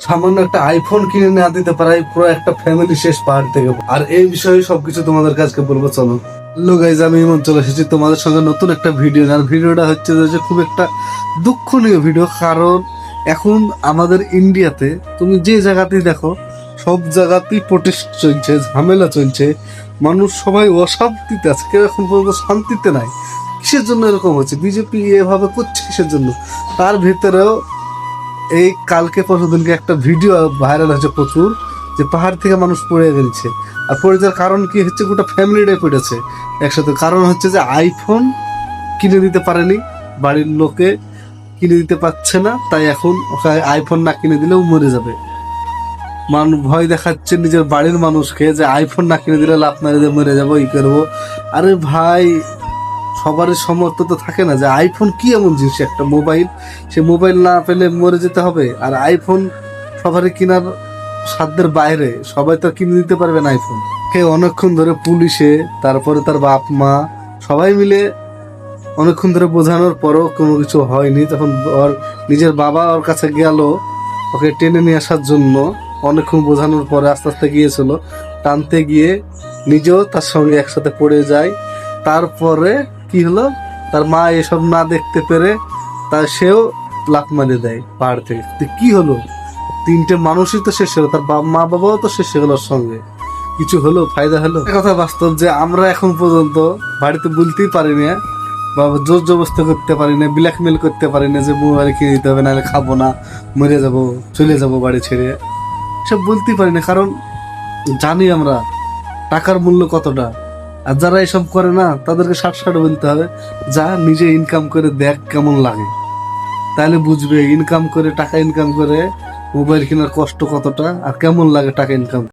সামান্য একটা আইফোন কিনে না দিতে পারাই পুরো একটা ফ্যামিলি শেষ পাহাড় থেকে। আর এই বিষয়ে সবকিছু তোমাদের কাছে বলবো, চলো। হ্যালো গাইজ, আমি ইমন চলে এসেছি তোমাদের সঙ্গে নতুন একটা ভিডিও। আর ভিডিওটা হচ্ছে যে খুব একটা দুঃখনীয় ভিডিও। কারণ এখন আমাদের ইন্ডিয়াতে তুমি যে জায়গাতেই দেখো, সব জায়গাতেই প্রোটেস্ট চলছে, ঝামেলা চলছে, মানুষ সবাই অশান্তিতে আছে, কেউ এখন পর্যন্ত শান্তিতে নাই। কিসের জন্য এরকম হচ্ছে? বিজেপি এভাবে করছে কিসের জন্য? তার ভিতরেও এই কালকে পরশুদিনকে একটা ভিডিও ভাইরাল হয়েছে প্রচুর, যে পাহাড় থেকে মানুষ পড়ে গেছে। আর পড়ে যাওয়ার কারণ কি হচ্ছে? গোটা ফ্যামিলিটাই পড়েছে একসাথে। কারণ হচ্ছে যে আইফোন কিনে দিতে পারেনি, বাড়ির লোকে কিনে দিতে পারছে না, তাই এখন ওকে আইফোন না কিনে দিলেও মরে যাবে। মানুষ ভয় দেখাচ্ছে নিজের বাড়ির মানুষকে, যে আইফোন না কিনে দিলে লাভ মারে যে মরে যাবো, ই করবো। আরে ভাই, সবারই সমর্থ তো থাকে না যে আইফোন কি এমন জিনিস, একটা মোবাইল, সে মোবাইল না পেলে মরে যেতে হবে। আর আইফোন সবারই কেনার সাধ্যের বাইরে, সবাই তো কিনে দিতে পারবে না আইফোন। কে অনেকক্ষণ ধরে পুলিশে, তারপরে তার বাপ মা সবাই মিলে অনেকক্ষণ ধরে বোঝানোর পরও কোনো কিছু হয়নি। তখন ওর নিজের বাবা ওর কাছে গেল ওকে টেনে নিয়ে আসার জন্য। অনেকক্ষণ বোঝানোর পরে আস্তে আস্তে গিয়েছিল, টানতে গিয়ে নিজেও তার সঙ্গে একসাথে পড়ে যায়। তারপরে কি হলো, তার মা এসব না দেখতে পেরে সেও লাফ মারিয়ে দেয় পাহাড় থেকে। কি হলো? তিনটে মানুষই তো শেষ হলো, তার মা বাবাও তো শেষ হলো, ওর সঙ্গে কিছু হলো, ফায়দা হলো? কথা বাস্তব যে আমরা এখন পর্যন্ত বাড়িতে বলতেই পারি না, বা জোর জবরদস্তি করতে পারি না, ব্ল্যাকমেল করতে পারি না যে মোবাইল কিনে দিতে হবে, নাহলে খাবো না, মরে যাবো, চলে যাবো বাড়ি ছেড়ে। সব বলতেই পারি না, কারণ জানি আমরা টাকার মূল্য কতটা। আর যারা এসব করে না, তাদেরকে ষাট বলতে হবে, যা নিজে ইনকাম করে দেখ কেমন লাগে, তাহলে বুঝবে ইনকাম করে, টাকা ইনকাম করে মোবাইল কেনার কষ্ট কতটা আর কেমন লাগে টাকা ইনকাম।